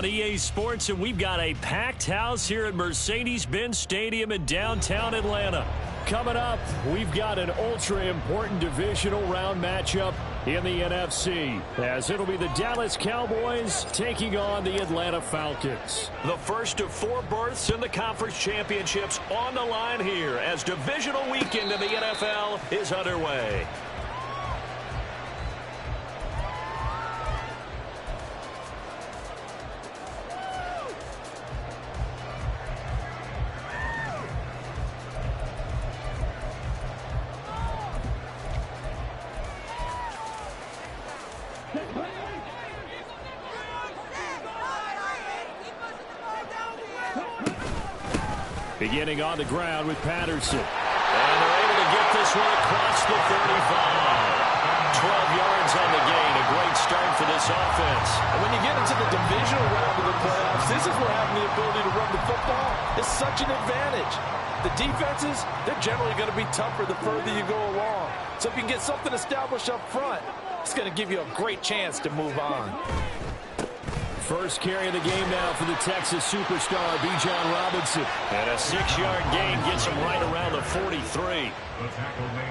on EA Sports, and we've got a packed house here at Mercedes-Benz Stadium in downtown Atlanta. Coming up, we've got an ultra-important divisional round matchup in the NFC, as it'll be the Dallas Cowboys taking on the Atlanta Falcons. The first of 4 berths in the conference championships on the line here as divisional weekend in the NFL is underway. Beginning on the ground with Patterson. And they're able to get this one across the 35. 12 yards on the gain. A great start for this offense. And when you get into the divisional round of the playoffs, this is where having the ability to run the football is such an advantage. The defenses, they're generally going to be tougher the further you go along. So if you can get something established up front, it's going to give you a great chance to move on. First carry of the game now for the Texas superstar, Bijan Robinson. And a 6-yard gain gets him right around the 43.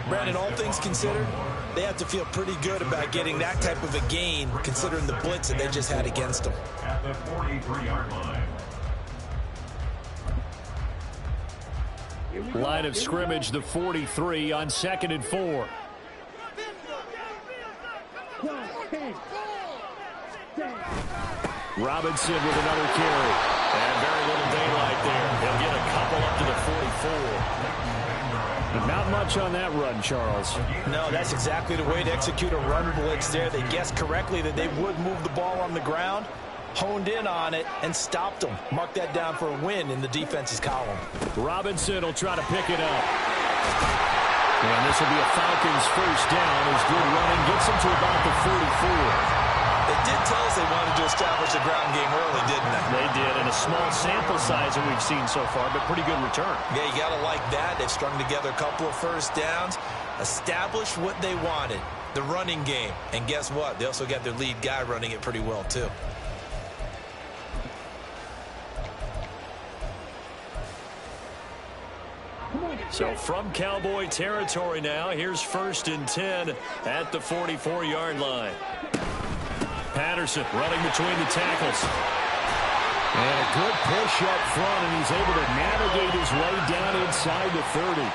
Brandon, all things considered, they have to feel pretty good about getting that type of a gain, considering the blitz that they just had against them. At the 43-yard line. Line of scrimmage, the 43 on 2nd and 4. Robinson with another carry. And very little daylight there. He'll get a couple up to the 44. But not much on that run, Charles. No, that's exactly the way to execute a run blitz there. They guessed correctly that they would move the ball on the ground, honed in on it, and stopped them. Mark that down for a win in the defense's column. Robinson will try to pick it up. And this will be a Falcons first down as good running gets them to about the 44. They did tell us they wanted to establish a ground game early, didn't they? They did, and a small sample size that we've seen so far, but pretty good return. Yeah, you got to like that. They've strung together a couple of first downs, established what they wanted, the running game. And guess what? They also got their lead guy running it pretty well, too. So from Cowboy territory now, here's 1st and 10 at the 44-yard line. Patterson running between the tackles. And a good push up front, and he's able to navigate his way down inside the 30.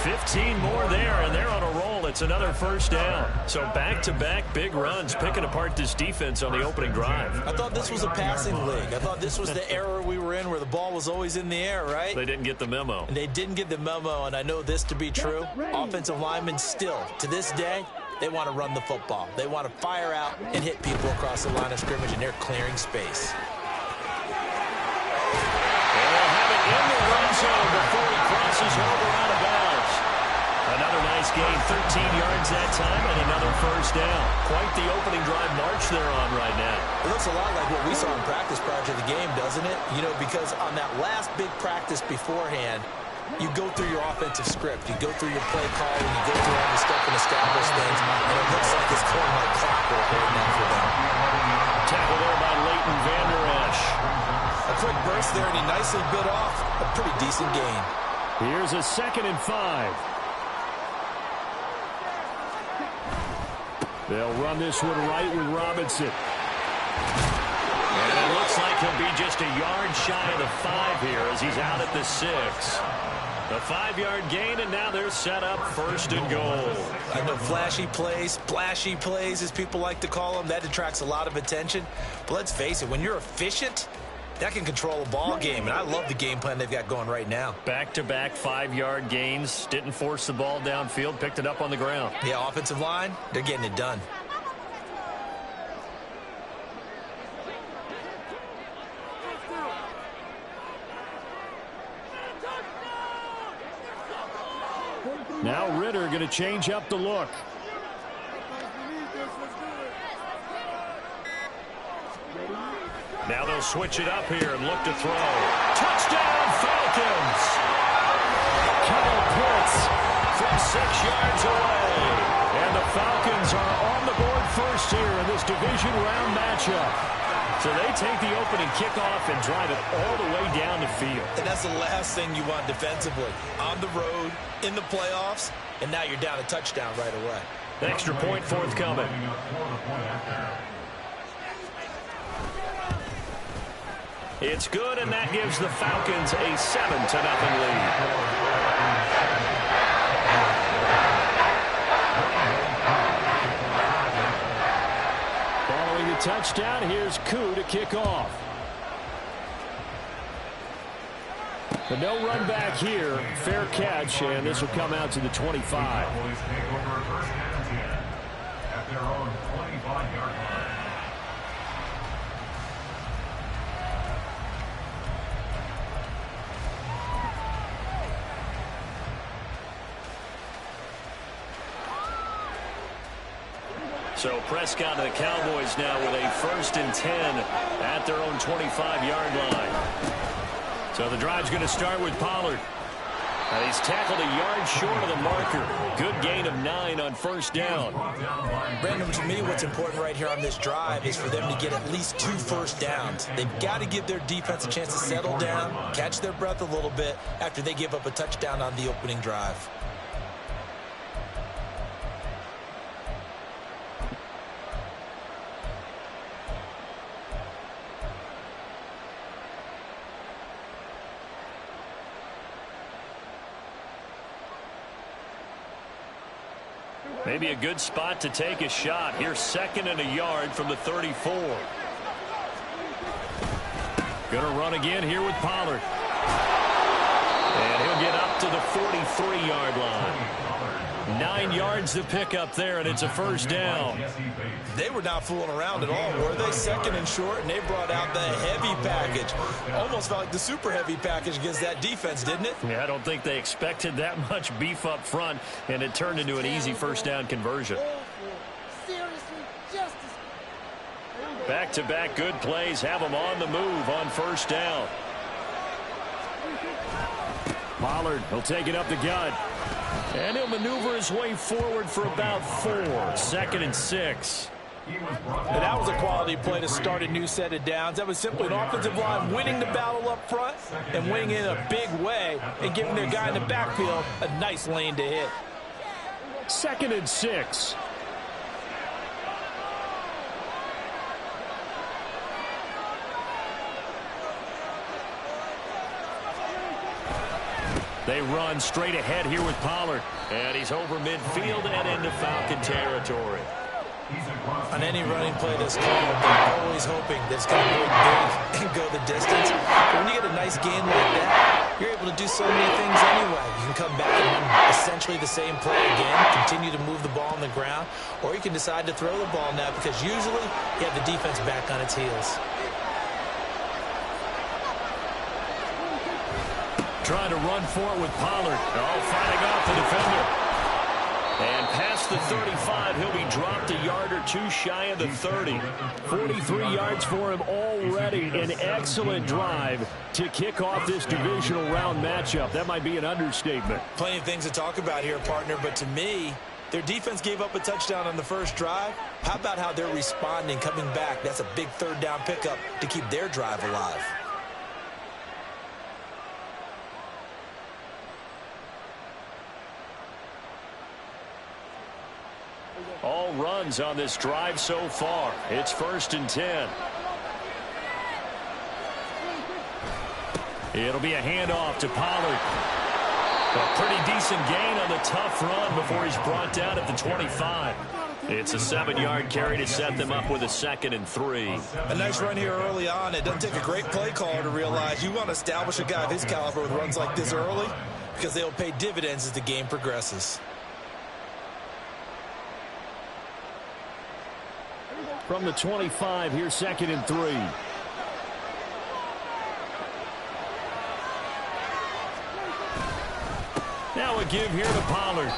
15 more there, and they're on a roll. It's another first down. So back-to-back big runs, picking apart this defense on the opening drive. I thought this was a passing league. I thought this was the era we were in where the ball was always in the air, right? They didn't get the memo. And they didn't get the memo, and I know this to be true. Offensive linemen still, to this day, they want to run the football. They want to fire out and hit people across the line of scrimmage, and they're clearing space. And they'll have it in the run zone before he crosses over out of bounds. Another nice gain, 13 yards that time, and another first down. Quite the opening drive march they're on right now. It looks a lot like what we saw in practice prior to the game, doesn't it? You know, because on that last big practice beforehand, you go through your offensive script, you go through your play call, and you go through all the stuff and establish things, and it looks like it's going like clockwork right now for them. Tackle there by Leighton Vander Esch. A quick burst there, and he nicely bit off a pretty decent gain. Here's a 2nd and 5. They'll run this one right with Robinson. And it looks like he'll be just a yard shy of the 5 here as he's out at the 6. A 5-yard gain, and now they're set up 1st and goal. I know flashy plays, splashy plays, as people like to call them, that attracts a lot of attention. But let's face it, when you're efficient, that can control a ball game, and I love the game plan they've got going right now. Back-to-back 5-yard gains, didn't force the ball downfield, picked it up on the ground. Yeah, offensive line, they're getting it done. Now Ritter going to change up the look. Now they'll switch it up here and look to throw. Touchdown, Falcons! Kyle Pitts from 6 yards away. And the Falcons are on the board first here in this division round matchup. So they take the opening kickoff and drive it all the way down the field. And that's the last thing you want defensively. On the road, in the playoffs, and now you're down a touchdown right away. Extra point forthcoming. It's good, and that gives the Falcons a 7-0 lead. The touchdown, here's Koo to kick off. But no run back here. Fair catch, and this will come out to the 25. Cowboys take over first and 10 at their own 25-yard line. So Prescott and the Cowboys now with a 1st and 10 at their own 25-yard line. So the drive's going to start with Pollard. And he's tackled a yard short of the marker. Good gain of 9 on 1st down. Brandon, to me, what's important right here on this drive is for them to get at least 2 first downs. They've got to give their defense a chance to settle down, catch their breath a little bit after they give up a touchdown on the opening drive. Maybe a good spot to take a shot. Here's 2nd and a yard from the 34. Gonna run again here with Pollard. And he'll get up to the 43-yard line. 9 yards to pick up there, and it's a 1st down. They were not fooling around at all, were they? 2nd and short, and they brought out the heavy package. Almost felt like the super heavy package against that defense, didn't it? Yeah, I don't think they expected that much beef up front, and it turned into an easy 1st down conversion. Back-to-back good plays have them on the move on 1st down. Pollard will take it up the gut. And he'll maneuver his way forward for about 4. 2nd and 6. And that was a quality play to start a new set of downs. That was simply an offensive line winning the battle up front and winning in a big way and giving their guy in the backfield a nice lane to hit. 2nd and 6. They run straight ahead here with Pollard. And he's over midfield and into Falcon territory. On any running play that's called, they're always hoping that it's going to go big and go the distance. But when you get a nice gain like that, you're able to do so many things anyway. You can come back and run essentially the same play again, continue to move the ball on the ground, or you can decide to throw the ball now because usually you have the defense back on its heels. Trying to run for it with Pollard. Oh, fighting off the defender. And past the 35, he'll be dropped a yard or 2 shy of the 30. 43 yards for him already. An excellent drive to kick off this divisional round matchup. That might be an understatement. Plenty of things to talk about here, partner, but to me, their defense gave up a touchdown on the 1st drive. How about how they're responding, coming back? That's a big 3rd down pickup to keep their drive alive. All runs on this drive so far. It's 1st and 10. It'll be a handoff to Pollard. A pretty decent gain on the tough run before he's brought down at the 25. It's a 7-yard carry to set them up with a 2nd and 3. A nice run here early on. It doesn't take a great play caller to realize you want to establish a guy of his caliber with runs like this early because they'll pay dividends as the game progresses. From the 25, here's 2nd and 3. Now a give here to Pollard.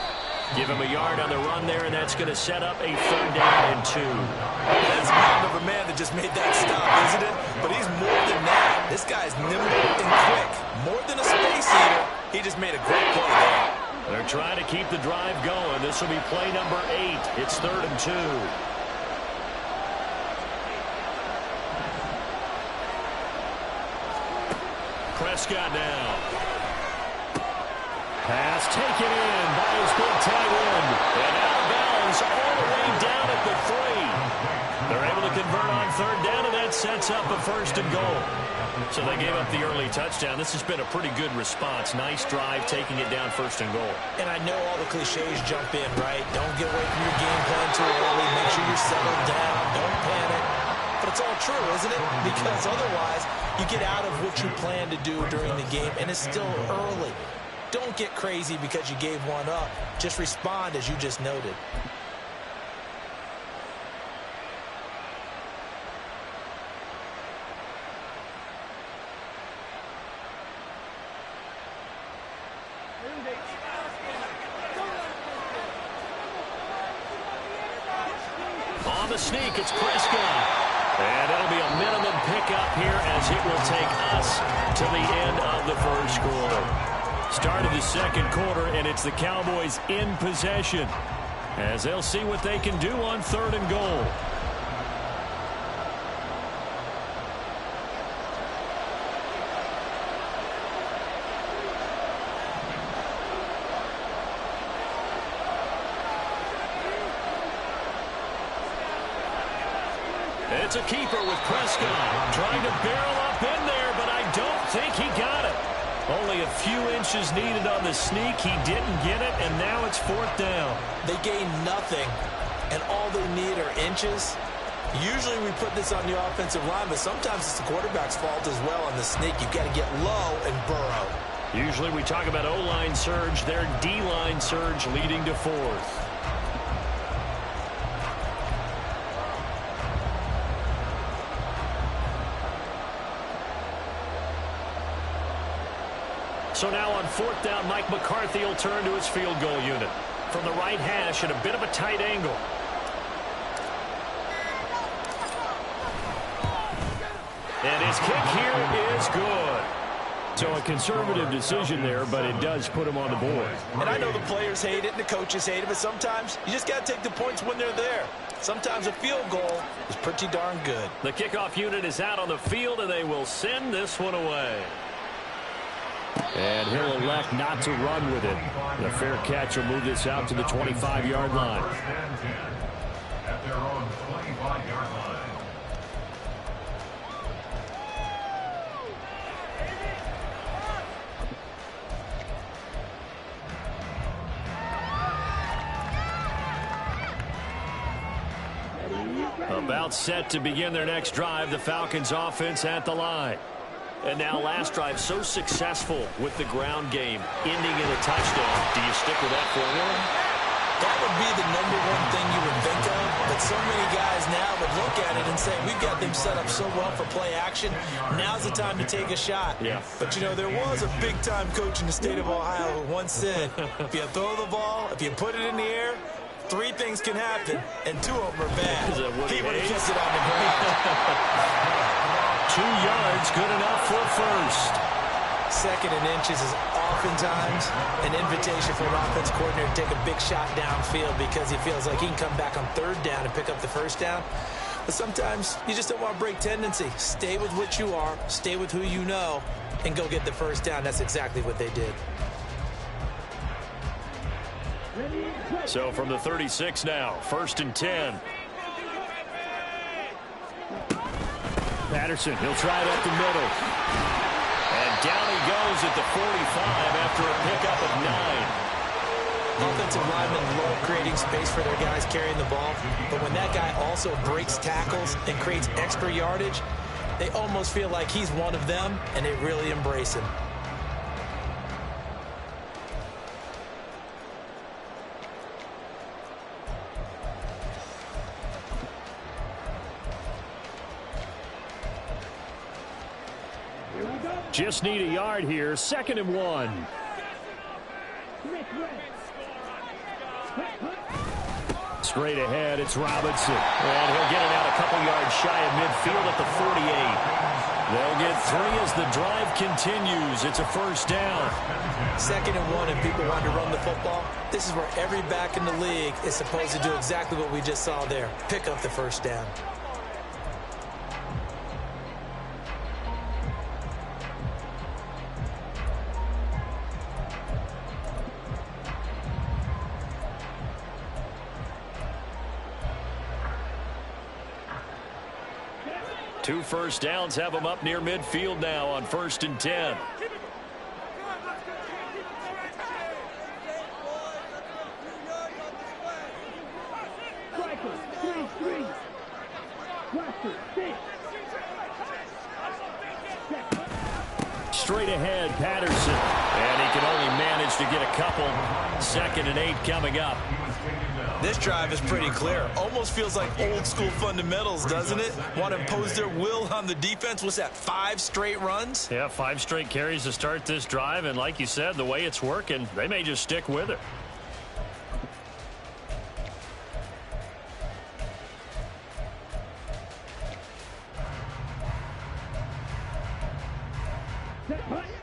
Give him a yard on the run there, and that's going to set up a 3rd down and 2. That's a mountain of a man that just made that stop, isn't it? But he's more than that. This guy's nimble and quick. More than a space eater, he just made a great play there. They're trying to keep the drive going. This will be play number 8. It's 3rd and 2. Prescott now. Pass taken in by his big tight end. And out of bounds all the way down at the 3. They're able to convert on third down, and that sets up a first and goal. So they gave up the early touchdown. This has been a pretty good response. Nice drive, taking it down first and goal. And I know all the cliches jump in, right? Don't get away from your game plan too early. Make sure you're settled down. Don't panic. But it's all true, isn't it? Because otherwise, you get out of what you plan to do during the game, and it's still early. Don't get crazy because you gave one up. Just respond as you just noted. On the sneak, it's Prescott. And it'll be a minimum pickup here as it will take us to the end of the first quarter. Start of the second quarter, and it's the Cowboys in possession as they'll see what they can do on third and goal. It's a keeper with Prescott trying to barrel up in there, but I don't think he got it. Only a few inches needed on the sneak. He didn't get it, and now it's fourth down. They gain nothing, and all they need are inches. Usually we put this on the offensive line, but sometimes it's the quarterback's fault as well on the sneak. You've got to get low and burrow. Usually we talk about O-line surge, their D-line surge leading to fourth. So now on fourth down, Mike McCarthy will turn to his field goal unit. From the right hash at a bit of a tight angle. And his kick here is good. So a conservative decision there, but it does put him on the board. And I know the players hate it and the coaches hate it, but sometimes you just got to take the points when they're there. Sometimes a field goal is pretty darn good. The kickoff unit is out on the field, and they will send this one away. And he'll elect not to run with it. The fair catch will move this out to the 25-yard line. At their own 25-yard line. About set to begin their next drive, the Falcons offense at the line. And now last drive so successful with the ground game, ending in a touchdown. Do you stick with that formula? That would be the number one thing you would think of, but so many guys now would look at it and say, we've got them set up so well for play action. Now's the time to take a shot. Yeah. But, you know, there was a big-time coach in the state of Ohio who once said, if you throw the ball, if you put it in the air, 3 things can happen, and 2 of them are bad. He would have kept it on the ground. 2 yards, good enough for first. Second and inches is oftentimes an invitation for an offense coordinator to take a big shot downfield because he feels like he can come back on third down and pick up the first down. But sometimes you just don't want to break tendency. Stay with what you are, stay with who you know, and go get the first down. That's exactly what they did. So from the 36 now, first and 10. Patterson, he'll try it up the middle. And down he goes at the 45 after a pickup of 9. Offensive linemen love creating space for their guys carrying the ball, but when that guy also breaks tackles and creates extra yardage, they almost feel like he's one of them, and they really embrace him. Just need a yard here. Second and 1. Straight ahead, it's Robinson. And he'll get it out a couple yards shy of midfield at the 48. They'll get 3 as the drive continues. It's a first down. Second and 1, and people want to run the football. This is where every back in the league is supposed to do exactly what we just saw there. Pick up the first down. 2 first downs have them up near midfield now on 1st and 10. Straight ahead, Patterson. And he can only manage to get a couple. 2nd and 8 coming up. This drive is pretty clear. Almost feels like old school fundamentals, doesn't it? Want to impose their will on the defense. What's that, 5 straight runs? Yeah, 5 straight carries to start this drive. And like you said, the way it's working, they may just stick with it.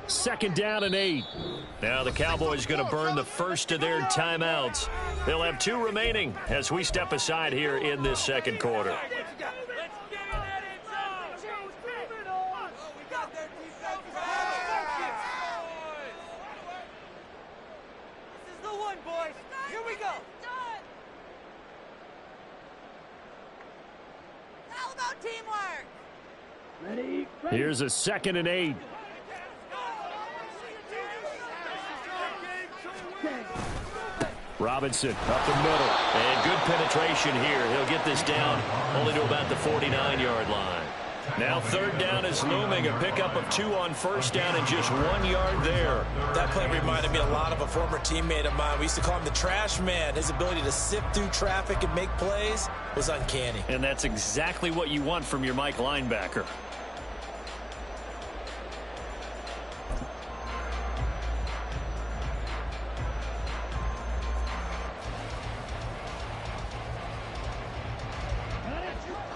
Second down and 8. Now the Cowboys going to burn the first of their timeouts. They'll have 2 remaining as we step aside here in this 2nd quarter. Here's a 2nd and 8. Robinson up the middle. And good penetration here. He'll get this down only to about the 49-yard line. Now 3rd down is looming. A pickup of 2 on 1st down and just 1 yard there. That play reminded me a lot of a former teammate of mine. We used to call him the trash man. His ability to sift through traffic and make plays was uncanny. And that's exactly what you want from your Mike linebacker.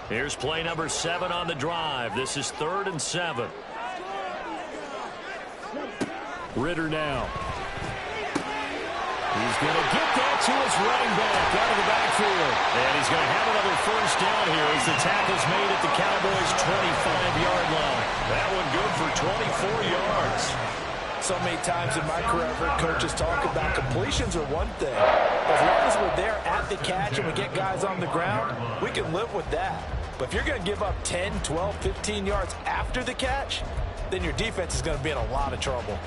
Here's play number 7 on the drive. This is 3rd and 7. Ritter now. He's going to get that to his running back out of the backfield. And he's going to have another 1st down here as the tackle's made at the Cowboys' 25-yard line. That one good for 24 yards. So many times in my career, I've heard coaches talk about completions are one thing. As long as we're there at the catch and we get guys on the ground, we can live with that. But if you're going to give up 10, 12, 15 yards after the catch, then your defense is going to be in a lot of trouble.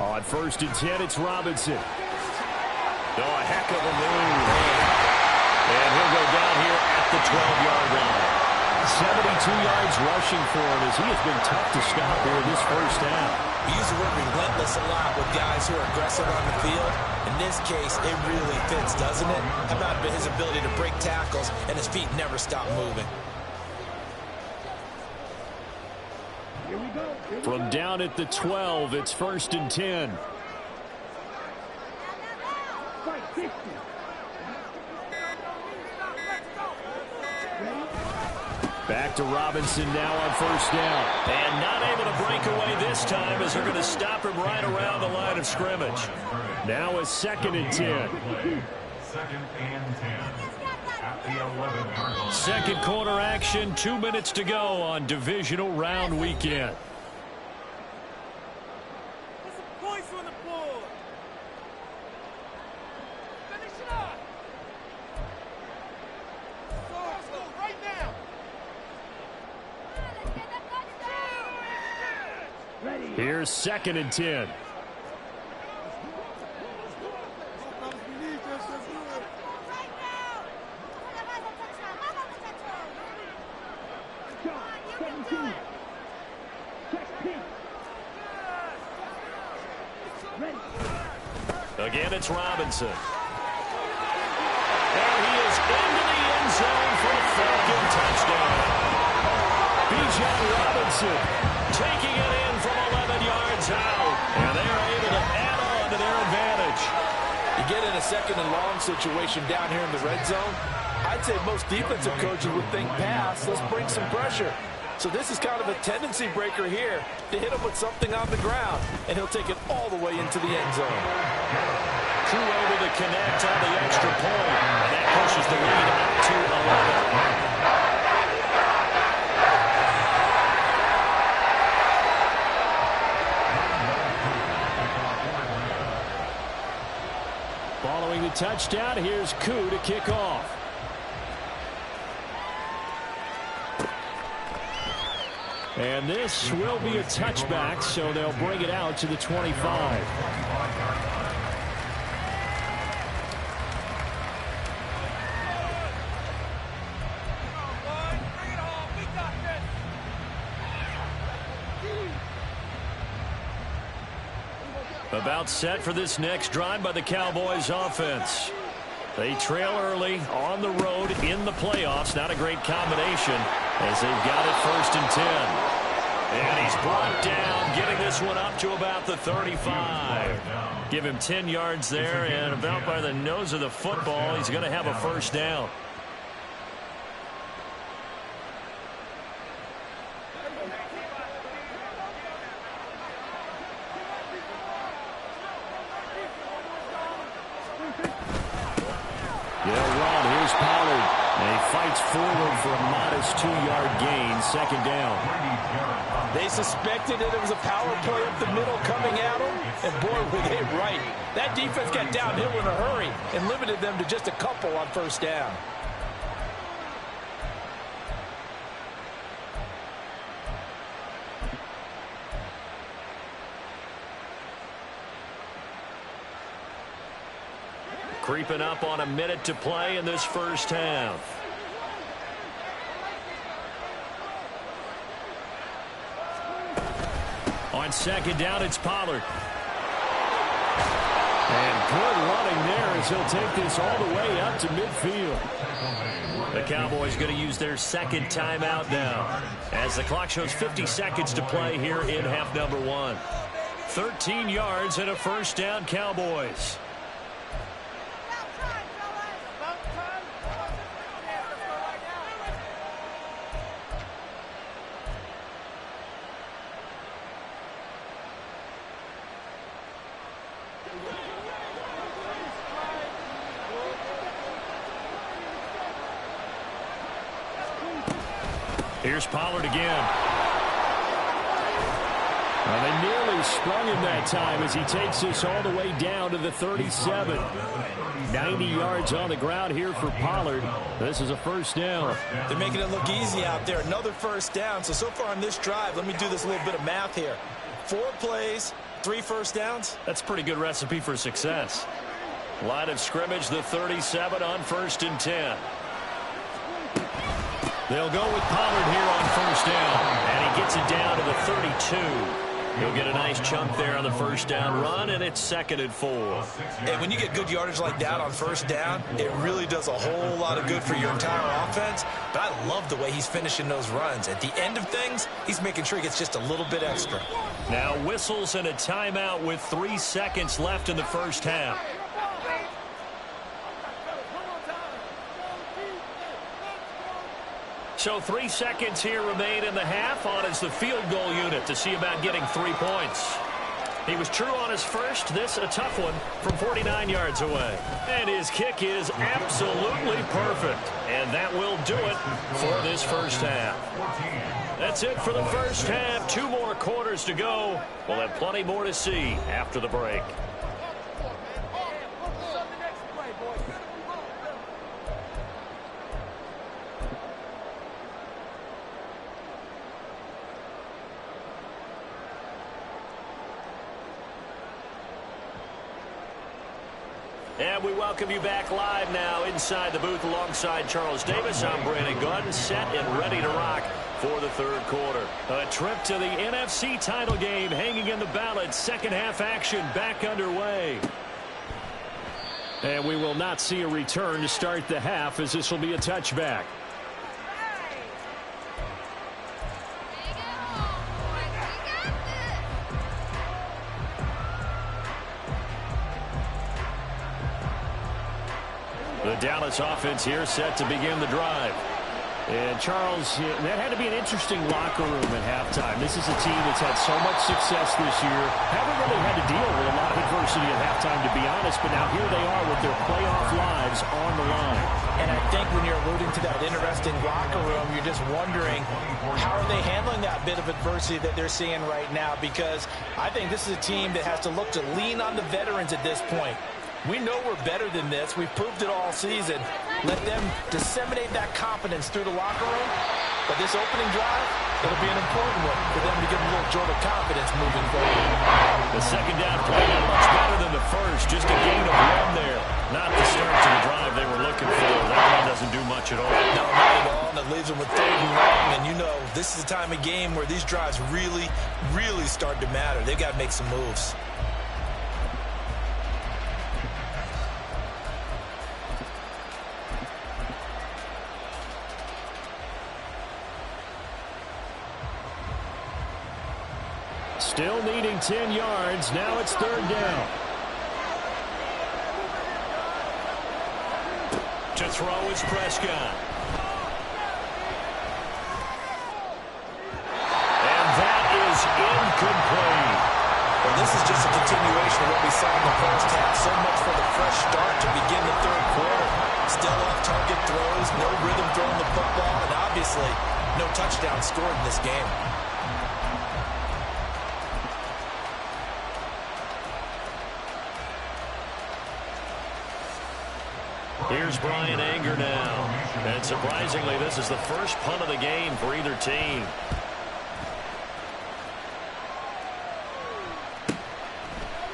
On 1st and 10, it's Robinson. Oh, a heck of a move. And he'll go down here at the 12-yard line. 72 yards rushing for him as he has been tough to stop here this 1st down. We use the word relentless a lot with guys who are aggressive on the field. In this case, it really fits, doesn't it? How about his ability to break tackles and his feet never stop moving? From down at the 12, it's 1st and 10. Back to Robinson now on 1st down. And not able to break away this time as they're going to stop him right around the line of scrimmage. Now a 2nd and 10. 2nd and 10. At the 11-yard line. 2nd quarter action, 2 minutes to go on divisional round weekend. Here's 2nd and 10. Again, it's Robinson. And he is into the end zone for a Falcon touchdown. Bijan Robinson taking it in from 11 yards out. And they're able to add on to their advantage. You get in a 2nd and long situation down here in the red zone, I'd say most defensive coaches would think pass. Let's bring some pressure. So this is kind of a tendency breaker here to hit him with something on the ground, and he'll take it all the way into the end zone. Too able to connect on the extra point, and that pushes the lead up to 11. Following the touchdown, here's Koo to kick off. And this will be a touchback, so they'll bring it out to the 25. About set for this next drive by the Cowboys offense. They trail early on the road in the playoffs. Not a great combination as they've got it 1st and 10. And he's brought down, getting this one up to about the 35. Give him 10 yards there, and about by the nose of the football, he's going to have a 1st down. Here's Pollard. And he fights forward for a modest 2-yard gain, 2nd down. They suspected that it was a power play up the middle coming at them, and boy, were they right. That defense got downhill in a hurry and limited them to just a couple on 1st down. Creeping up on a minute to play in this 1st half. On 2nd down, it's Pollard. And good running there as he'll take this all the way up to midfield. The Cowboys going to use their 2nd timeout now as the clock shows 50 seconds to play here in half number 1. 13 yards and a 1st down, Cowboys. Here's Pollard again. Well, they nearly sprung him that time as he takes this all the way down to the 37. 90 yards on the ground here for Pollard. This is a 1st down. They're making it look easy out there. Another 1st down. So far on this drive, let me do this little bit of math here. 4 plays, 3 1st downs. That's a pretty good recipe for success. Line of scrimmage, the 37 on 1st and 10. They'll go with Pollard here on 1st down, and he gets it down to the 32. He'll get a nice chunk there on the 1st down run, and it's 2nd and 4. And when you get good yardage like that on 1st down, it really does a whole lot of good for your entire offense. But I love the way he's finishing those runs. At the end of things, he's making sure he gets just a little bit extra. Now whistles and a timeout with 3 seconds left in the 1st half. So 3 seconds here remain in the half. On is the field goal unit to see about getting 3 points. He was true on his first. This a tough one from 49 yards away. And his kick is absolutely perfect. And that will do it for this 1st half. That's it for the 1st half. 2 more quarters to go. We'll have plenty more to see after the break. And we welcome you back live now inside the booth alongside Charles Davis. I'm Brandon Gunn, set and ready to rock for the 3rd quarter. A trip to the NFC title game hanging in the balance. 2nd half action back underway. And we will not see a return to start the half as this will be a touchback. The Dallas offense here set to begin the drive. And, Charles, that had to be an interesting locker room at halftime. This is a team that's had so much success this year. Haven't really had to deal with a lot of adversity at halftime, to be honest, but now here they are with their playoff lives on the line. And I think when you're alluding to that interesting locker room, you're just wondering, how are they handling that bit of adversity that they're seeing right now? Because I think this is a team that has to look to lean on the veterans at this point. We know we're better than this. We've proved it all season. Let them disseminate that confidence through the locker room. But this opening drive, it'll be an important one for them to get a little jolt of confidence moving forward. The second down play not much better than the first. Just a gain of one there. Not the start to the drive they were looking for. That one doesn't do much at all. No, not at all. And it leaves them with 3rd and long. And you know, this is the time of game where these drives really, really start to matter. They've got to make some moves. Still needing 10 yards. Now it's 3rd down. To throw is Prescott. And that is incomplete. Well, this is just a continuation of what we saw in the first half. So much for the fresh start to begin the 3rd quarter. Still off-target throws, no rhythm throwing the football, and obviously no touchdown scored in this game. Here's Brian Anger now. And surprisingly, this is the first punt of the game for either team.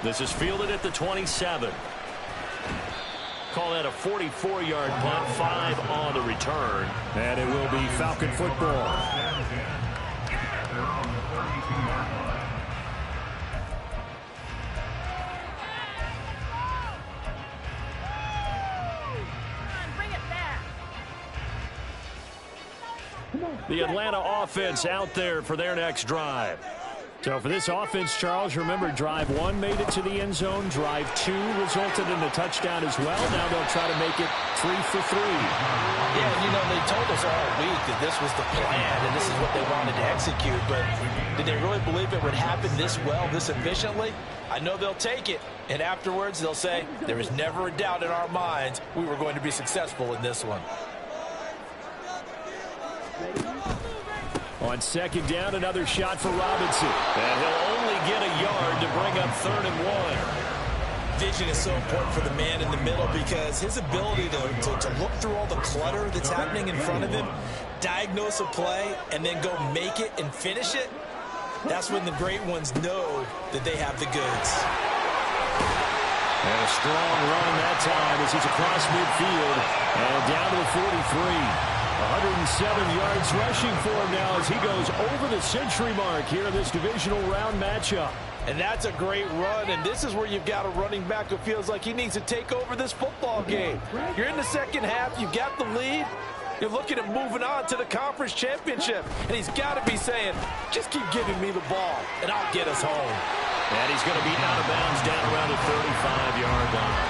This is fielded at the 27. Call that a 44-yard punt, 5 on the return. And it will be Falcon football. The Atlanta offense out there for their next drive. So for this offense, Charles, remember drive 1 made it to the end zone. Drive 2 resulted in a touchdown as well. Now they'll try to make it 3 for 3. Yeah, you know, they told us all week that this was the plan and this is what they wanted to execute. But did they really believe it would happen this well, this efficiently? I know they'll take it. And afterwards, they'll say, there was never a doubt in our minds we were going to be successful in this one. On 2nd down, another shot for Robinson. And he'll only get a yard to bring up 3rd and 1. Vision is so important for the man in the middle because his ability to look through all the clutter that's happening in front of him, diagnose a play, and then go make it and finish it, that's when the great ones know that they have the goods. And a strong run that time as he's across midfield and down to the 43. 107 yards rushing for him now as he goes over the century mark here in this divisional round matchup. And that's a great run, and this is where you've got a running back who feels like he needs to take over this football game. You're in the second half, you've got the lead, you're looking at moving on to the conference championship, and he's got to be saying, just keep giving me the ball, and I'll get us home. And he's going to be out of bounds down around the 35-yard line.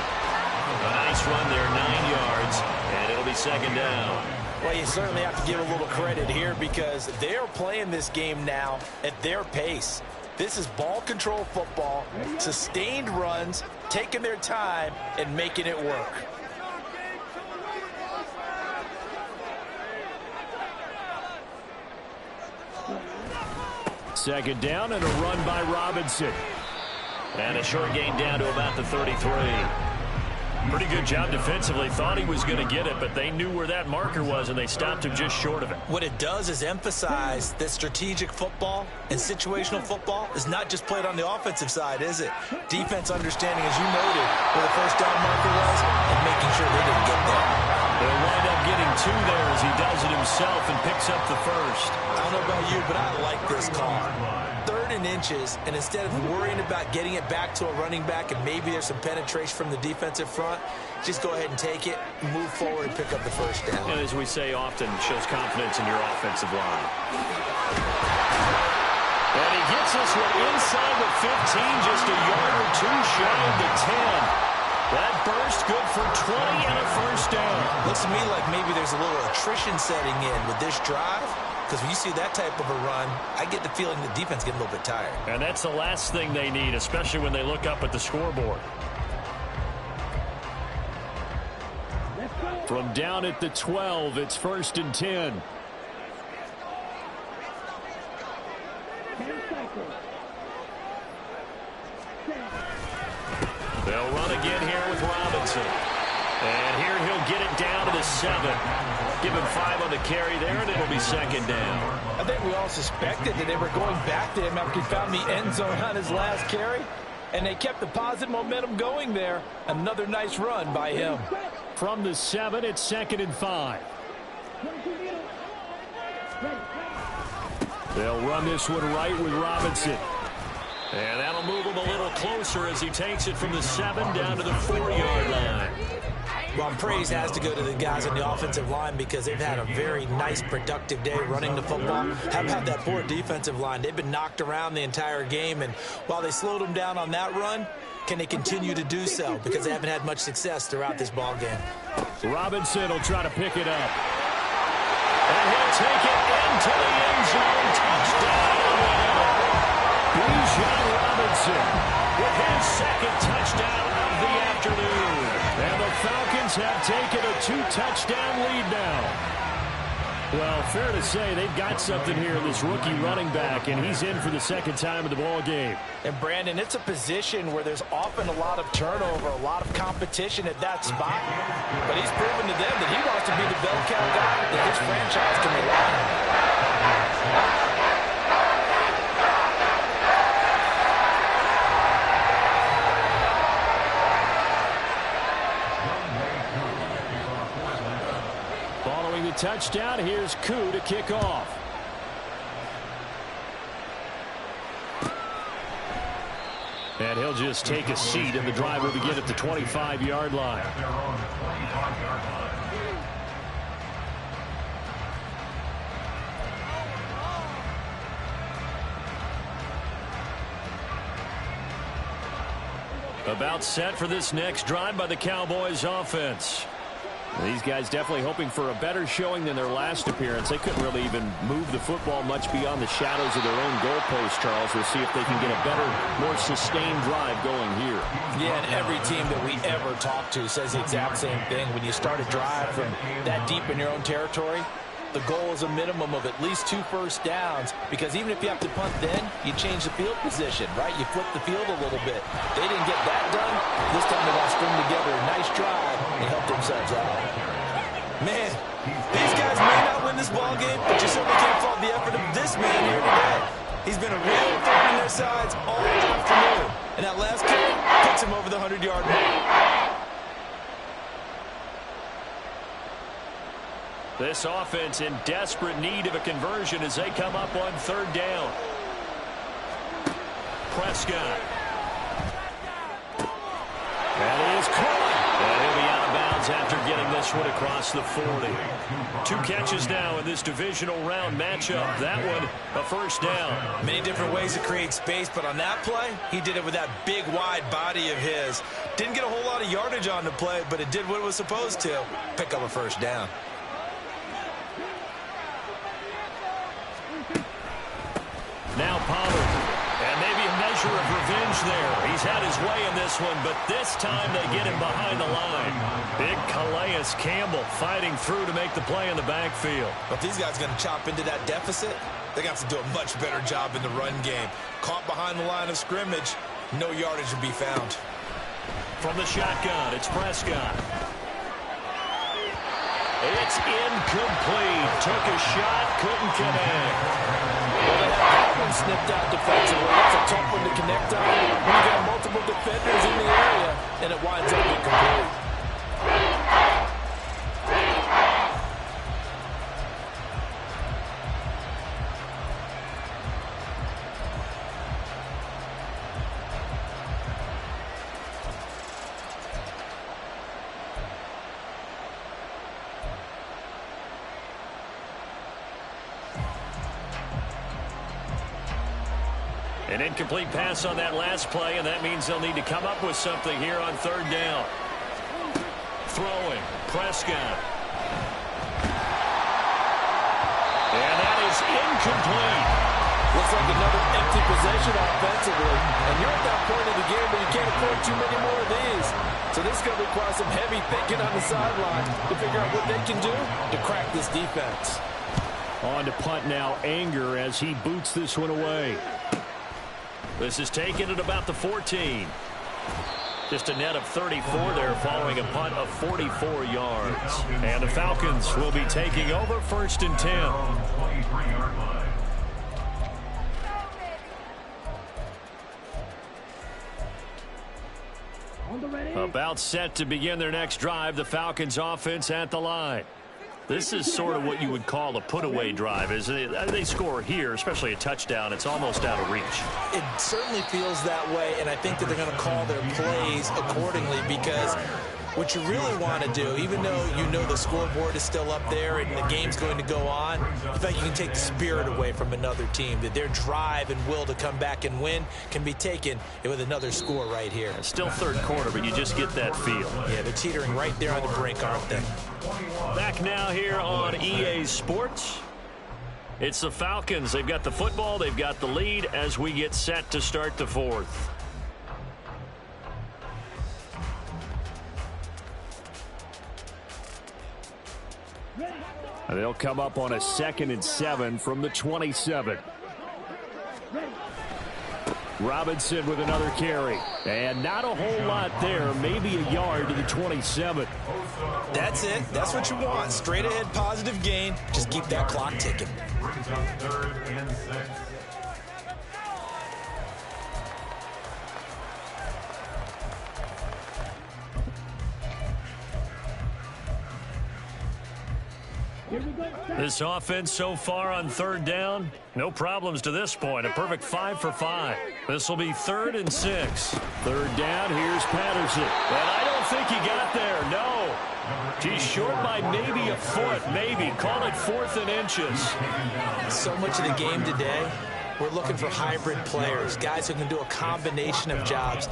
A nice run there, 9 yards, and it'll be 2nd down. Well, you certainly have to give a little credit here because they're playing this game now at their pace. This is ball control football, sustained runs, taking their time, and making it work. Second down and a run by Robinson. And a short gain down to about the 33. Pretty good job defensively. Thought he was going to get it, but they knew where that marker was, and they stopped him just short of it. What it does is emphasize that strategic football and situational football is not just played on the offensive side, is it? Defense understanding, as you noted, where the first down marker was and making sure they didn't get there. They'll wind up getting 2 there as he does it himself and picks up the first. I don't know about you, but I like this call. 3rd and inches, and instead of worrying about getting it back to a running back and maybe there's some penetration from the defensive front, just go ahead and take it, move forward, and pick up the first down. And as we say often, shows confidence in your offensive line. And he gets this one inside the 15, just a yard or 2 shy of the 10. That burst good for 20 and a first down. Looks to me like maybe there's a little attrition setting in with this drive, because when you see that type of a run, I get the feeling the defense getting a little bit tired. And that's the last thing they need, especially when they look up at the scoreboard. From down at the 12, it's 1st and 10. They'll run again here with Robinson. And here he'll get it down to the 7. Give him 5 on the carry there, and it'll be 2nd down. I think we all suspected that they were going back to him after he found the end zone on his last carry. And they kept the positive momentum going there. Another nice run by him. From the 7, it's 2nd and 5. They'll run this one right with Robinson. And that'll move him a little closer as he takes it from the 7 down to the 4-yard line. Well, praise has to go to the guys on the offensive line because they've had a very nice, productive day running the football. How about that poor defensive line? They've been knocked around the entire game, and while they slowed them down on that run, can they continue to do so? Because they haven't had much success throughout this ball game. Robinson will try to pick it up. And he'll take it into the end zone. Touchdown. Bijan Robinson with his 2nd touchdown of the afternoon. And the Falcons have taken a 2-touchdown lead now. Well, fair to say they've got something here, this rookie running back, and he's in for the 2nd time of the ball game. And, Brandon, it's a position where there's often a lot of turnover, a lot of competition at that spot. But he's proven to them that he wants to be the bell cow guy that his franchise can rely on. Touchdown. Here's Koo to kick off. And he'll just take a seat, and the drive will begin at the 25-yard line. About set for this next drive by the Cowboys offense. These guys definitely hoping for a better showing than their last appearance. They couldn't really even move the football much beyond the shadows of their own goalpost, Charles. We'll see if they can get a better, more sustained drive going here. Yeah, and every team that we ever talk to says the exact same thing. When you start a drive from that deep in your own territory, the goal is a minimum of at least 2 first downs, because even if you have to punt then, you change the field position, right? You flip the field a little bit. They didn't get that done. This time they want to string together a nice drive and help themselves out. Man, these guys may not win this ball game, but you certainly can't fault the effort of this man here today. He's been a real thorn in their sides all afternoon. And that last carry puts him over the 100-yard mark. This offense in desperate need of a conversion as they come up on 3rd down. Prescott. And he is caught. And he'll be out of bounds after getting this one across the 40. 2 catches now in this divisional round matchup. That one, a first down. Many different ways to create space, but on that play, he did it with that big, wide body of his. Didn't get a whole lot of yardage on the play, but it did what it was supposed to. Pick up a first down. Now Pollard. And maybe a measure of revenge there. He's had his way in this one, but this time they get him behind the line. Big Calais Campbell fighting through to make the play in the backfield. But these guys are going to chop into that deficit. They're going to have to do a much better job in the run game. Caught behind the line of scrimmage, no yardage to be found. From the shotgun, it's Prescott. It's incomplete. Took a shot, couldn't connect. Well, they have that one snipped out defensively. That's a tough one to connect on when you got multiple defenders in the area, and it winds up incomplete. An incomplete pass on that last play, and that means they'll need to come up with something here on third down. Throwing, Prescott. And that is incomplete. Looks like another empty possession offensively. And you're at that point of the game where you can't afford too many more of these. So this is going to require some heavy thinking on the sideline to figure out what they can do to crack this defense. On to punt now, Anger, as he boots this one away. This is taken at about the 14. Just a net of 34 there following a punt of 44 yards. And the Falcons will be taking over first and 10. About set to begin their next drive, the Falcons offense at the line. This is sort of what you would call a put-away drive. As they score here, especially a touchdown, it's almost out of reach. It certainly feels that way, and I think that they're going to call their plays accordingly, because what you really want to do, even though you know the scoreboard is still up there and the game's going to go on, in fact, you can take the spirit away from another team, that their drive and will to come back and win can be taken with another score right here. It's still third quarter, but you just get that feel. Yeah, they're teetering right there on the brink, aren't they? Back now here on EA Sports. It's the Falcons. They've got the football. They've got the lead as we get set to start the fourth. They'll come up on a 2nd and 7 from the 27. Robinson with another carry. And not a whole lot there. Maybe a yard to the 27. That's it. That's what you want. Straight ahead positive gain. Just keep that clock ticking. Brings up 3rd and 6. This offense so far on third down, no problems to this point. A perfect 5 for 5. This will be 3rd and 6. Third down, here's Patterson. And I don't think he got there, no. He's short by maybe a foot, maybe. Call it 4th and inches. So much of the game today, we're looking for hybrid players, guys who can do a combination of jobs.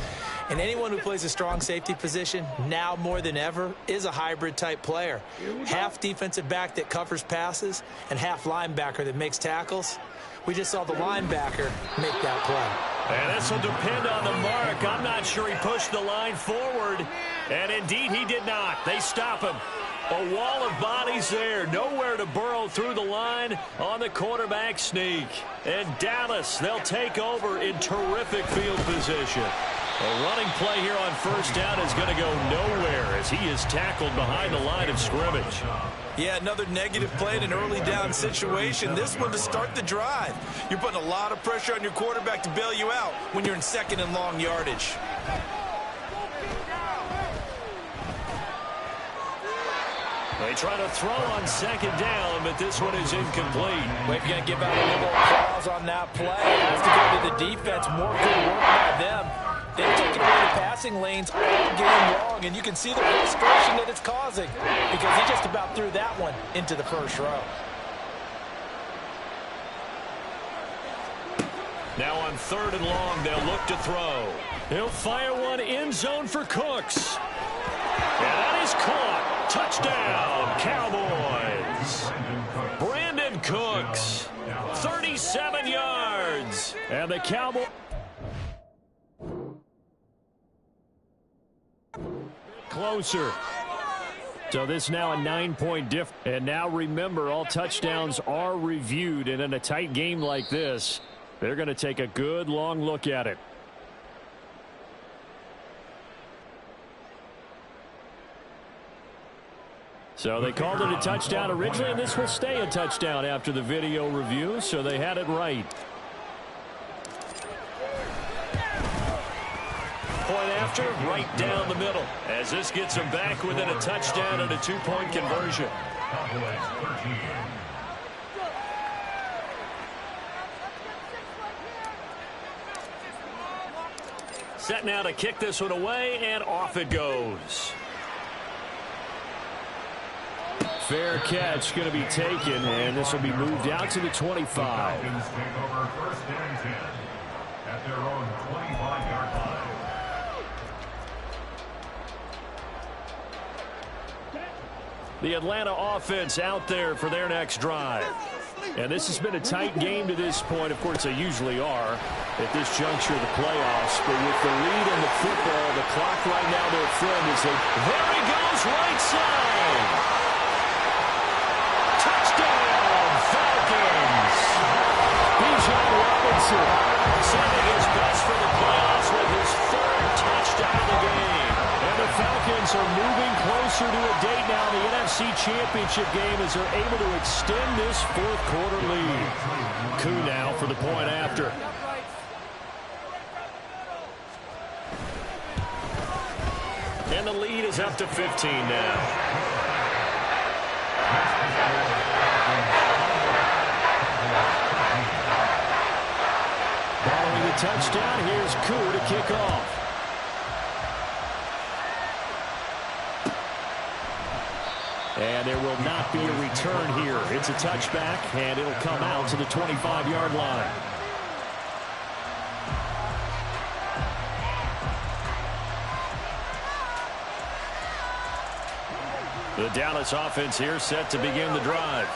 And anyone who plays a strong safety position, now more than ever, is a hybrid-type player. Half defensive back that covers passes and half linebacker that makes tackles. We just saw the linebacker make that play. And this will depend on the mark. I'm not sure he pushed the line forward. And indeed, he did not. They stop him. A wall of bodies there. Nowhere to burrow through the line on the quarterback sneak. And Dallas, they'll take over in terrific field position. A running play here on first down is going to go nowhere as he is tackled behind the line of scrimmage. Yeah, another negative play in an early down situation. This one to start the drive. You're putting a lot of pressure on your quarterback to bail you out when you're in 2nd and long yardage. They try to throw on 2nd down, but this one is incomplete. Well, if you're going to give out a little applause on that play, it has to go to the defense. More good work by them. They've taken away the passing lanes all game long, and you can see the frustration that it's causing because he just about threw that one into the first row. Now on 3rd and long, they'll look to throw. He'll fire one end zone for Cooks. And that is caught. Touchdown, Cowboys. Brandon Cooks, 37 yards. And the Cowboys. Closer. So this now a 9-point diff. And now remember, all touchdowns are reviewed. And in a tight game like this, they're going to take a good long look at it. So they called it a touchdown originally, and this will stay a touchdown after the video review, so they had it right. Point after, right down the middle, as this gets them back within a touchdown and a 2-point conversion. Set now to kick this one away, and off it goes. Fair catch going to be taken, and this will be moved out to the 25. The Atlanta offense out there for their next drive. And this has been a tight game to this point. Of course, they usually are at this juncture of the playoffs. But with the lead in the football, the clock right now, their friend is there he goes, right side. Touchdown, Falcons. Bijan Robinson sending his best for the playoffs with his third touchdown of the game. And the Falcons are moving closer to a date now in the NFC Championship game as they're able to extend this fourth quarter lead. Koo now for the point after. And the lead is up to 15 now. Following the touchdown, here's Koo to kick off. And there will not be a return here. It's a touchback, and it'll come out to the 25-yard line. The Dallas offense here set to begin the drive.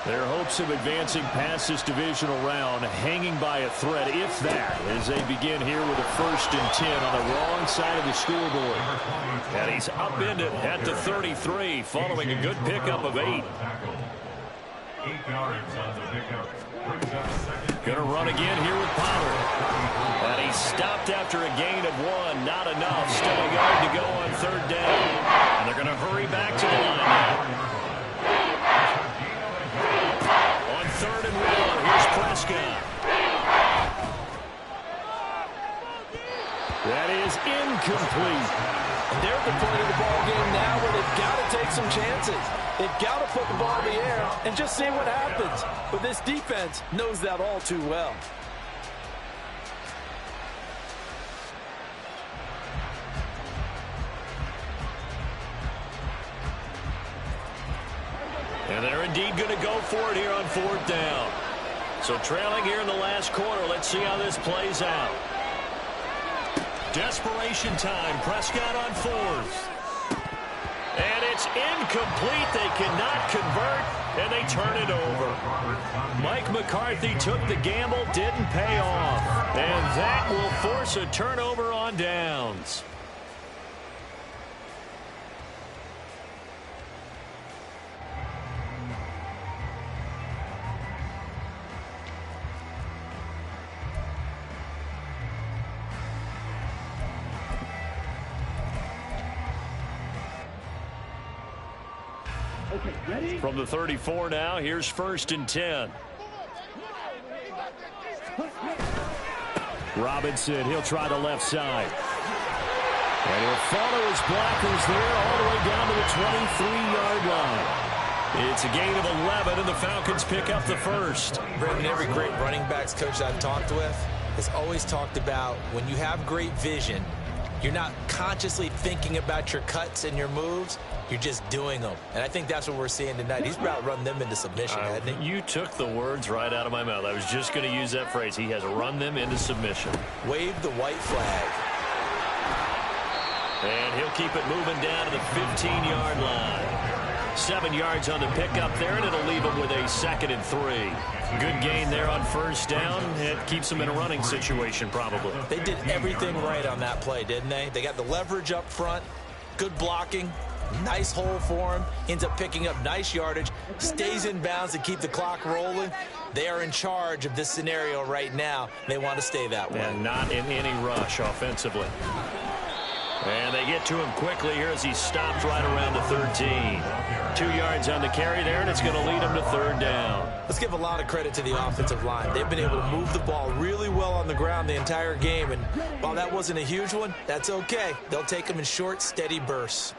Their hopes of advancing past this divisional round hanging by a thread, if that, as they begin here with a 1st and 10 on the wrong side of the scoreboard. And he's upended at the 33 following a good pickup of 8. 8 yards on the pickup. Going to run again here with Pollard. And he stopped after a gain of 1. Not enough. Still a yard to go on 3rd down. And they're going to hurry back to the line now. 3rd and 1. Here's Prescott. That is incomplete. They're at the point of the ball game now where they've got to take some chances. They've got to put the ball in the air and just see what happens. But this defense knows that all too well. And they're indeed going to go for it here on 4th down. So trailing here in the last quarter. Let's see how this plays out. Desperation time. Prescott on 4th. And it's incomplete. They cannot convert, and they turn it over. Mike McCarthy took the gamble, didn't pay off. And that will force a turnover on downs. From the 34 now, here's 1st and 10. Robinson, he'll try the left side. And he'll follow his blockers there all the way down to the 23-yard line. It's a gain of 11, and the Falcons pick up the 1st. Brendan, every great running backs coach I've talked with has always talked about when you have great vision, you're not consciously thinking about your cuts and your moves. You're just doing them. And I think that's what we're seeing tonight. He's about run them into submission, hasn't he? You took the words right out of my mouth. I was just going to use that phrase. He has run them into submission. Wave the white flag. And he'll keep it moving down to the 15-yard line. 7 yards on the pickup there, and it'll leave him with a 2nd and 3. Good gain there on 1st down. It keeps him in a running situation, probably. They did everything right on that play, didn't they? They got the leverage up front, good blocking, nice hole for him, ends up picking up nice yardage, stays in bounds to keep the clock rolling. They are in charge of this scenario right now. They want to stay that way. And not in any rush offensively. And they get to him quickly here as he stops right around the 13. 2 yards on the carry there, and it's going to lead him to 3rd down. Let's give a lot of credit to the offensive line. They've been able to move the ball really well on the ground the entire game, and while that wasn't a huge one, that's okay. They'll take them in short, steady bursts.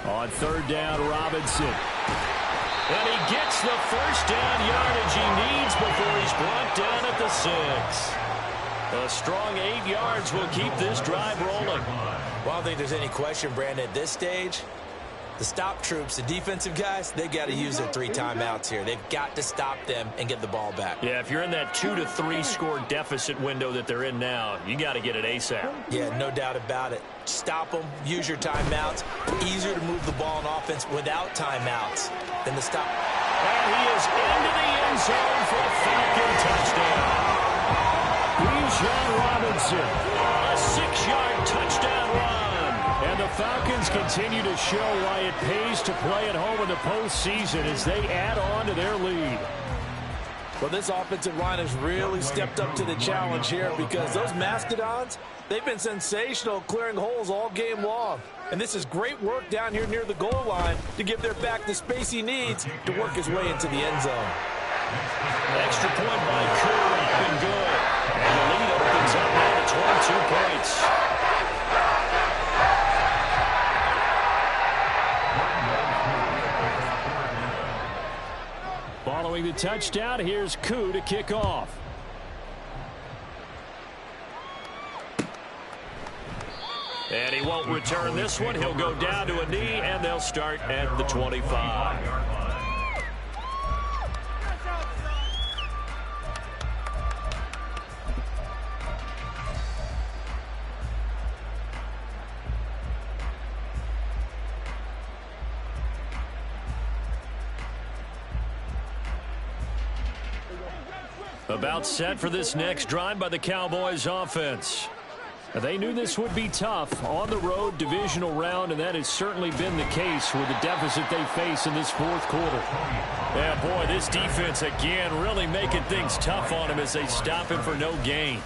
On 3rd down, Robinson. And he gets the 1st down yardage he needs before he's brought down at the 6. A strong 8 yards will keep this drive rolling. Well, I don't think there's any question, Brandon, at this stage, The stop troops, the defensive guys, they got to use their 3 timeouts here. They've got to stop them and get the ball back. Yeah, if you're in that 2 to 3 score deficit window that they're in now, you got to get it ASAP. Yeah, no doubt about it. Stop them, use your timeouts. Easier to move the ball on offense without timeouts than to stop. And he is into the end zone for a Falcon touchdown. Bijan Robinson, a 6-yard touchdown run. And the Falcons continue to show why it pays to play at home in the postseason as they add on to their lead. Well, this offensive line has really stepped up to the challenge here because those Mastodons, they've been sensational clearing holes all game long. And this is great work down here near the goal line to give their back the space he needs to work his way into the end zone. Extra point by Curry, been good. And the lead opens up now to 22 points. Following the touchdown, here's Koo to kick off. And he won't return this one. He'll go down to a knee, and they'll start at the 25. About set for this next drive by the Cowboys offense. They knew this would be tough on the road divisional round, and that has certainly been the case with the deficit they face in this fourth quarter. Yeah, boy, this defense again really making things tough on him as they stop him for no gain.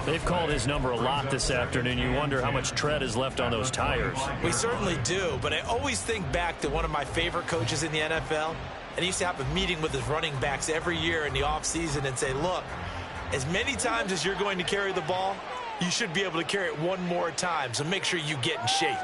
They've called his number a lot this afternoon. You wonder how much tread is left on those tires. We certainly do, but I always think back to one of my favorite coaches in the NFL, and he used to have a meeting with his running backs every year in the offseason and say, look, as many times as you're going to carry the ball, you should be able to carry it one more time, so make sure you get in shape.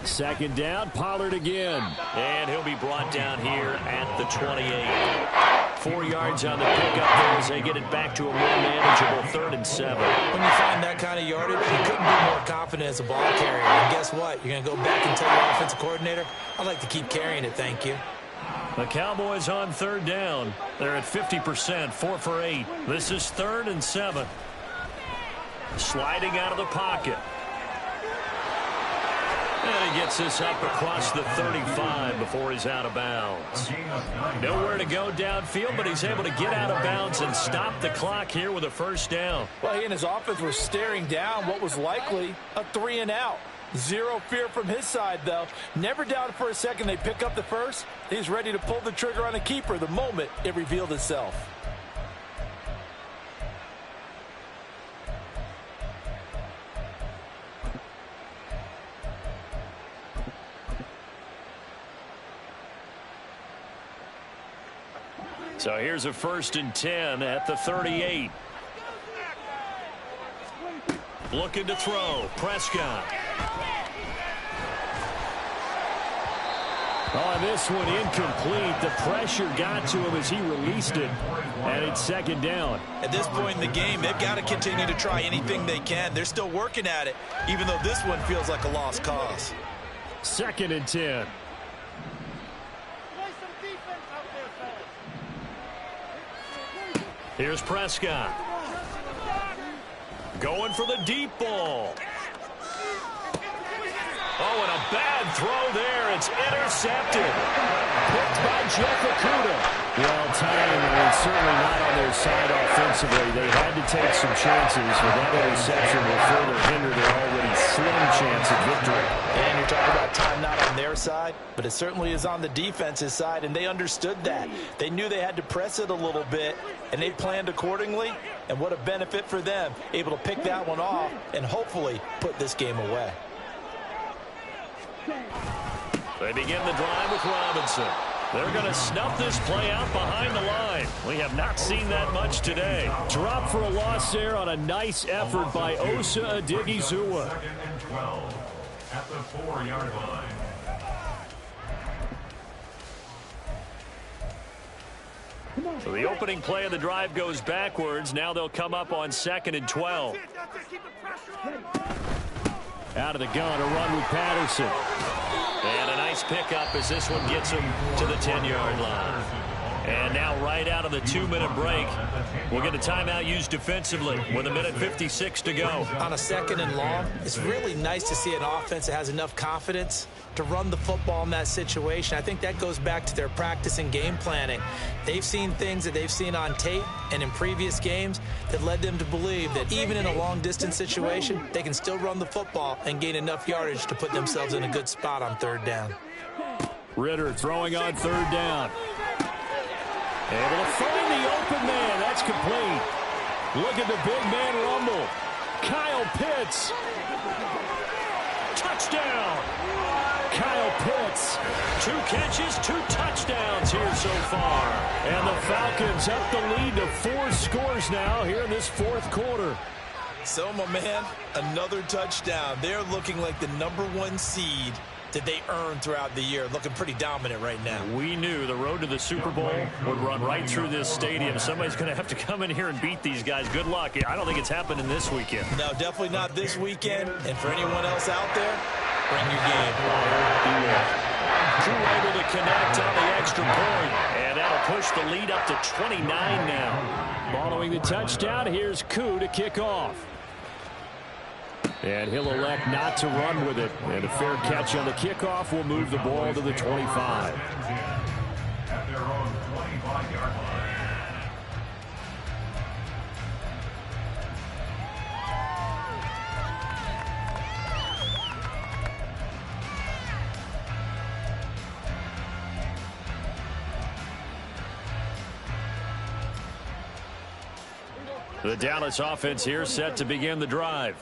Second down, Pollard again. And he'll be brought down here at the 28. 4 yards on the pickup there as they get it back to a more manageable 3rd and 7. When you find that kind of yardage, you couldn't be more confident as a ball carrier. And guess what? You're going to go back and tell your offensive coordinator, I'd like to keep carrying it, thank you. The Cowboys on 3rd down. They're at 50%, 4 for 8. This is 3rd and 7. Sliding out of the pocket. And he gets this up across the 35 before he's out of bounds. Nowhere to go downfield, but he's able to get out of bounds and stop the clock here with a first down. Well, he and his offense were staring down what was likely a 3 and out. Zero fear from his side, though. Never doubted for a second they pick up the first. He's ready to pull the trigger on a keeper the moment it revealed itself. So here's a 1st and 10 at the 38. Looking to throw. Prescott. On this one, incomplete. The pressure got to him as he released it. And it's 2nd down. At this point in the game, they've got to continue to try anything they can. They're still working at it, even though this one feels like a lost cause. 2nd and 10. Here's Prescott. Going for the deep ball. Oh, and a bad throw there. It's intercepted. Picked by Jeff Okudah. Well, timing was certainly not on their side offensively. They had to take some chances, but that interception will further hinder their already slim chance at victory. And you're talking about time not on their side, but it certainly is on the defense's side, and they understood that. They knew they had to press it a little bit, and they planned accordingly, and what a benefit for them, able to pick that one off and hopefully put this game away. They begin the drive with Robinson. They're going to snuff this play out behind the line. We have not seen that much today. Drop for a loss there on a nice effort by Osa Odighizuwa. 2nd and 12 at the 4-yard line. So the opening play of the drive goes backwards. Now they'll come up on 2nd and 12. Out of the gun, a run with Patterson. And a nice pickup as this one gets him to the 10-yard line. And now right out of the 2-minute break, we'll get a timeout used defensively with 1:56 to go. On a 2nd and long, it's really nice to see an offense that has enough confidence to run the football in that situation. I think that goes back to their practice and game planning. They've seen things that they've seen on tape and in previous games that led them to believe that even in a long-distance situation, they can still run the football and gain enough yardage to put themselves in a good spot on 3rd down. Ritter throwing on 3rd down. Able to find the open man. That's complete. Look at the big man rumble. Kyle Pitts. Touchdown. Kyle Pitts. 2 catches, 2 touchdowns here so far. And the Falcons up the lead to 4 scores now here in this 4th quarter. So, my man, another touchdown. They're looking like the #1 seed that they earned throughout the year. Looking pretty dominant right now. We knew the road to the Super Bowl would run right through this stadium. Somebody's going to have to come in here and beat these guys. Good luck. I don't think it's happening this weekend. No, definitely not this weekend. And for anyone else out there, bring your game. Drew able to connect on the extra point. And that'll push the lead up to 29 now. Following the touchdown, here's Koo to kick off. And he'll elect not to run with it. And a fair catch on the kickoff will move the ball to the 25. At their own 25-yard line. The Dallas offense here set to begin the drive.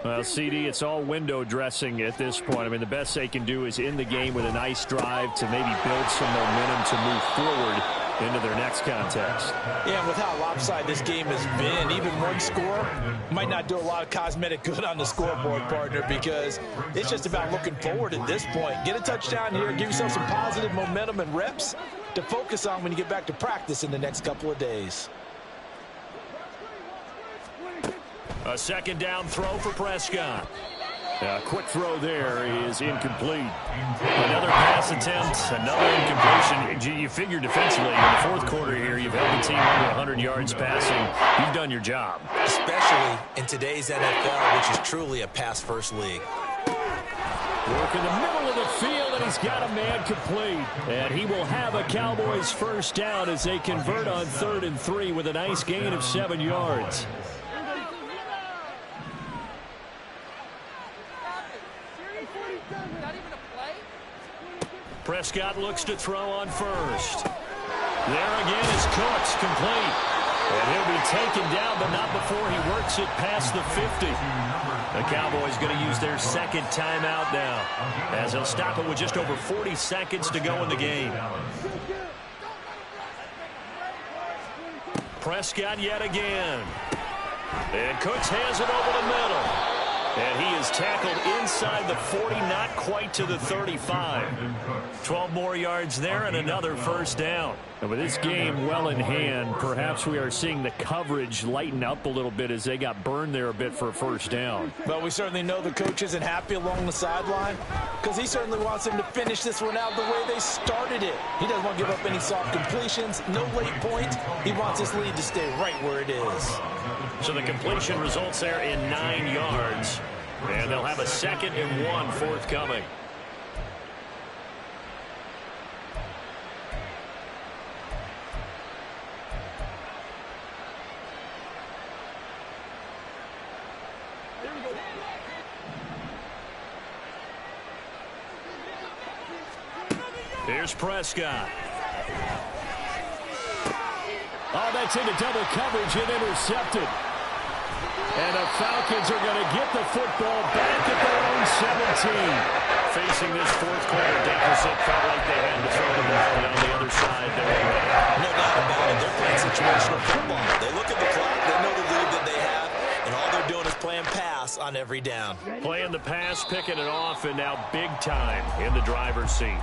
Well, CD, it's all window dressing at this point. I mean, the best they can do is in the game with a nice drive to maybe build some momentum to move forward into their next contest. Yeah, with how lopsided this game has been, even one score might not do a lot of cosmetic good on the scoreboard, partner, because it's just about looking forward at this point. Get a touchdown here, give yourself some positive momentum and reps to focus on when you get back to practice in the next couple of days. A 2nd down throw for Prescott. A quick throw there is incomplete. Another pass attempt, another incompletion. You figure defensively in the 4th quarter here, you've held the team under 100 yards passing. You've done your job. Especially in today's NFL, which is truly a pass-first league. Work in the middle of the field, and he's got a man complete. And he will have a Cowboys 1st down as they convert on 3rd and 3 with a nice gain of 7 yards. Prescott looks to throw on 1st. There again is Cooks, complete. And he'll be taken down, but not before he works it past the 50. The Cowboys going to use their 2nd timeout now, as he'll stop it with just over 40 seconds to go in the game. Prescott yet again. And Cooks has it over the middle. And he is tackled inside the 40, not quite to the 35. 12 more yards there and another 1st down. And with this game well in hand, perhaps we are seeing the coverage lighten up a little bit as they got burned there a bit for a 1st down. But we certainly know the coach isn't happy along the sideline because he certainly wants them to finish this one out the way they started it. He doesn't want to give up any soft completions, no late points. He wants this lead to stay right where it is. So the completion results there in 9 yards. And they'll have a 2nd and 1 forthcoming. Here's Prescott. Oh, that's into double coverage and intercepted. And the Falcons are going to get the football back at their own 17. Facing this 4th quarter deficit, felt like they had to throw the ball down the other side there. No doubt about it. They're playing situational football. They look at the clock. They know the lead that they have. And all they're doing is playing pass on every down. Playing the pass, picking it off, and now big time in the driver's seat.